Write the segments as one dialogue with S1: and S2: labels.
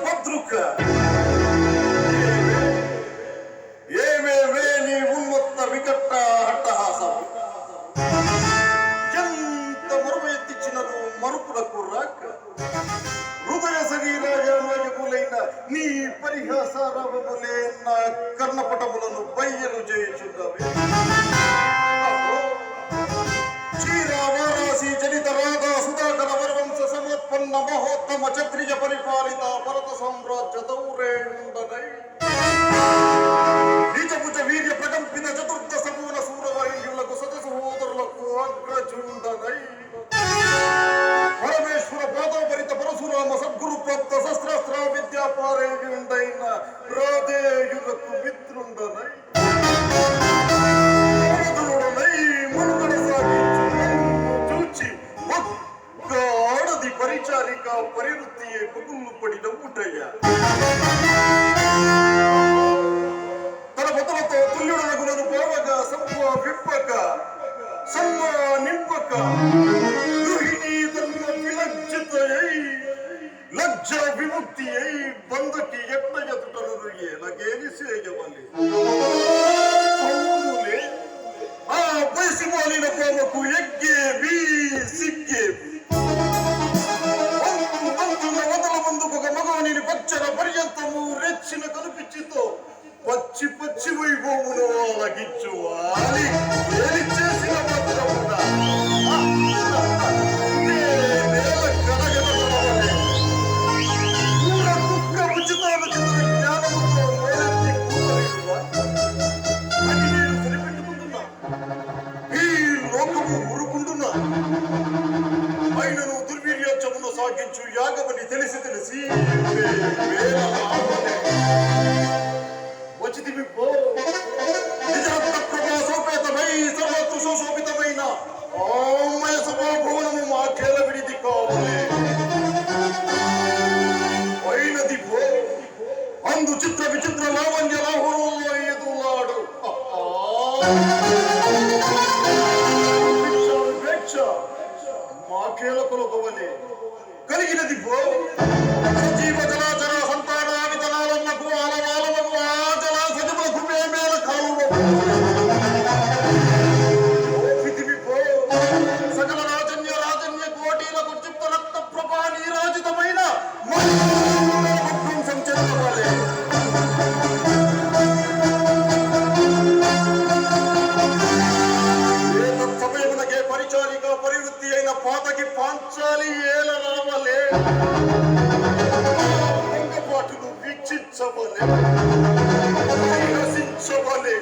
S1: భద్రుక ఏమేమే నీ ఉన్మత్త వికట్ట అట్టహాసం ఎంత మరువ ఎత్తిచ్చినను మరుపులకు రాక హృదయ శరీరాయములైన నీ పరిహాసారములే నా కర్ణపటములను బయ్యలు చేయుచున్నవి. క్షీరావారాసి జనిత రాధా సుధాకర వరవంశ సమోత్పన్న మహోత్తమ క్షత్రియ పరిపాలిత భరత సామ్రాజ్య దౌరేండనై నిజభుజ వీర్య ప్రకంపిత చతుర్థ సమూల సూరవైర్యులకు సత సహోదరులకు అగ్రజుండనై పరమేశ్వర పాదోపరిత పరశురామ సద్గురు ప్రాప్త శస్త్రాస్త్ర విద్యాపారేయుండైన రాధేయులకు మిత్రుండనై మనుగడ సాగించు చూచి ఒక్కడది పరిచారిక పరివృత్తి పగుళ్ళు పడిన ఉంటయ్యా. తన బతులతో తుల్యుడనగులను పోవగా సంపాదింపక సన్మానింపక గృహిణీ ధర్మ విలజ్జితయై లజ్జ విముక్తి అయి బంధకి ఎట్ట ఎదుటను ఎలాగేని చేయవలి ఆ బయసి మాలిన కోమకు ఎగ్గేవి సిగ్గేవి వందల ముందుకు ఒక మగవని పచ్చన పర్యంతము రెచ్చిన కనిపించితో పచ్చి పచ్చి వైభవమును ఆలగించు వాలి ఏలి చేసిన భద్రముడా నేల కడగలవలే ఊర కుక్క ఉచితాలు చెందిన జ్ఞానముతో మేలెత్తి కూతలిడువా అని నేను సరిపెట్టుకుంటున్నా. ఈ లోకము ఊరుకుంటున్నా. అయినను దుర్వీర్యోత్సవమును సాగించు యాగమని తెలిసి తెలిసి వచ్చితివి పో. నిజరత్న ప్రభా సోపేతమై సర్వత్రు సుశోభితమైన ఆమయ సభాభవనము మా ఖేల విడిది కావలే. అయినది పో. అందు చిత్ర విచిత్ర లావణ్య లాహురంలో ఎదులాడు వివేక్ష మా ఖేల కొలకవలే కలిగినది పో. జీవ జలాచర సంతాన వితనాలమ్మకు ఆలవాలమకు ఆ జల సజములకు మేమేల కాలువకు పృథివి పో. సకల రాజన్య కోటీలకు చిత్త రక్త ప్రభా నీరాజితమైన విధ్వంసం చెందవాలే. సమయమునకే పరిచారిక పరివృత్తి అయిన పాతకి పాంచాలి ఏల రావలే. పొంగపాటును వీక్షించవలే రసించవలే.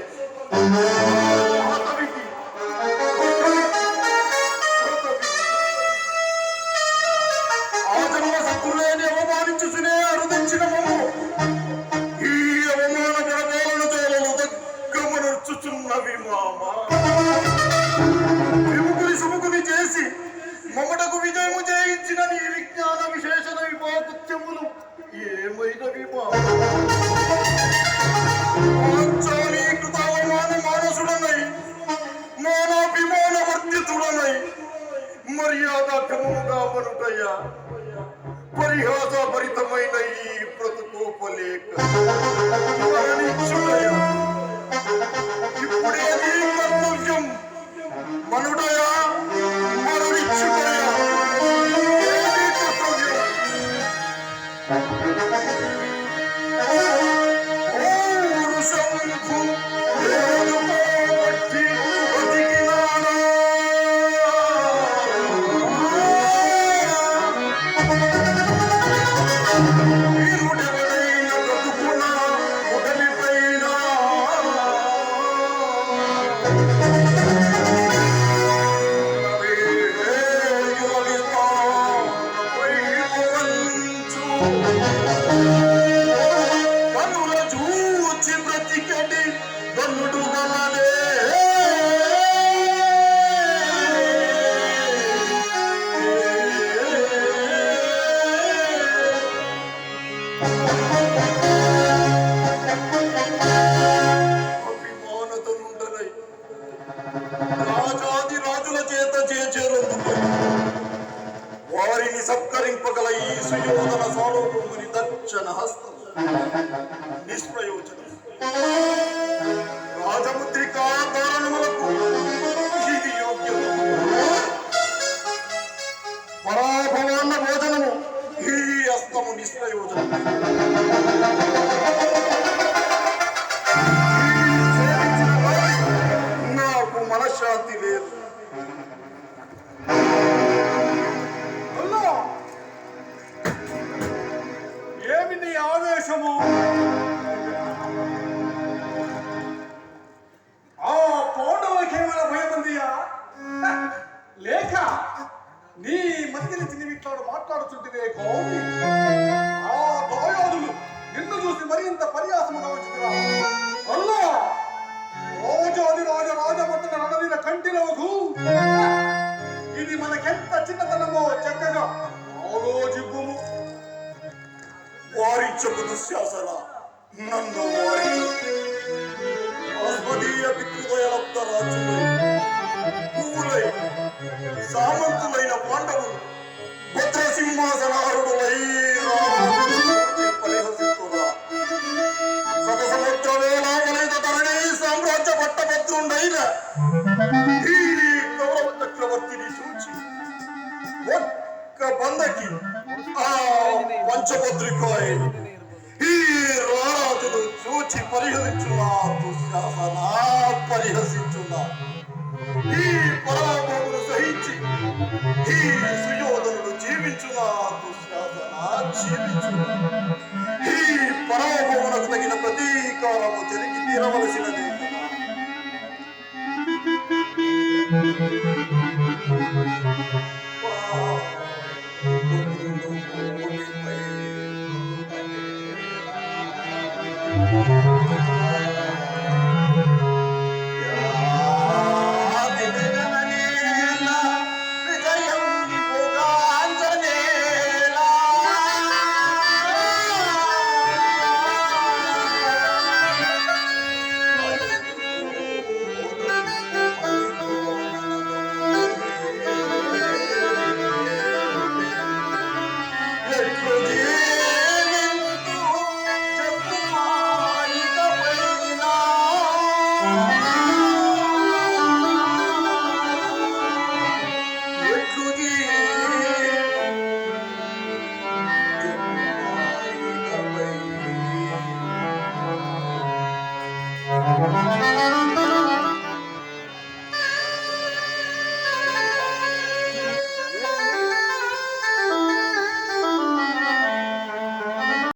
S1: ఆ జన్మ శత్రులేని అవమానించుకునే అరుదించిన మమ్ము ఈ అవమాన పడవాలను తోలను దగ్గమనర్చుచున్నవి మామ. విముకుని సుముకుని చేసి మమటకు విజయము జయించిన నీ విజ్ఞాన విశేషణ విభాగుత్యములు ఏమైనవి పాంచాలీకృత అవమాన మానసుడనై మానాభిమాన వర్ధితుడనై మర్యాదముగా మనుటయ్యా పరిహాస భరితమైన ఈ బ్రతుకోపలేక మరణించుడయ్యా. ఇప్పుడే నీ కర్తవ్యం మనుడయా మరణించుడయా. ఏది కర్తవ్యం? శంభు బట్టి బతికినాడా వీరుడెవడైన బ్రతుకున ఉడలిపైన కనుల చూచి బ్రతికడి గనుడు గలదే. అభిమానతనుండనై రాజాది రాజుల చేత చేచేరందుకు వారిని సత్కరింపగల ఈ సుయోధన సార్వభౌముని దక్ష సులోచన హస్తం నిష్ప్రయోజనం. రాజముద్రికా తోరణములకు ఇది యోగ్యము. పరాభవాన్న భోజనము ఈ హస్తము నిష్ప్రయోజనం. నాకు మనశ్శాంతి లేదు.
S2: ఏమి నీ ఆవేశము? ఆ పౌండవులకేమైనా భయం ఉందియా? లేక నీ మధ్య నుంచి నీవు ఇట్లా మాట్లాడుతుంటే గౌరి ఆ దాయాదులు నిన్ను చూసి మరింత పర్యాసముగా వచ్చిందిరా. అల్లా రాజాది రాజపట్టణ రణవీర కంటినవకు ఇది మనకెంత చిన్నతనమో చక్కగా ఆలోచింపుము.
S1: వారించకు దుశ్శాసన, నన్ను వారించు. ఆస్మదీయ పితృదయలబ్ధ రాజులు పూలై సామంతులైన పాండవులు భద్రసింహాసనారుడులై పరిహసిస్తున్నా. సతసముద్ర వేలాగలిత తరణి సామ్రాజ్య పట్టభద్రుండైన ఈ గౌరవ చక్రవర్తిని చూచి ఒక్క బందకి ఆ పంచభద్రికాయ ఈ రారాజులు చూచి పరిహసించున్నా. దుశ్శాసన పరిహసించున్నా. ఈ పరాభవమును సహించి ఈ సుయోధనుడు జీవించున్నా. దుశ్శాసన జీవించు.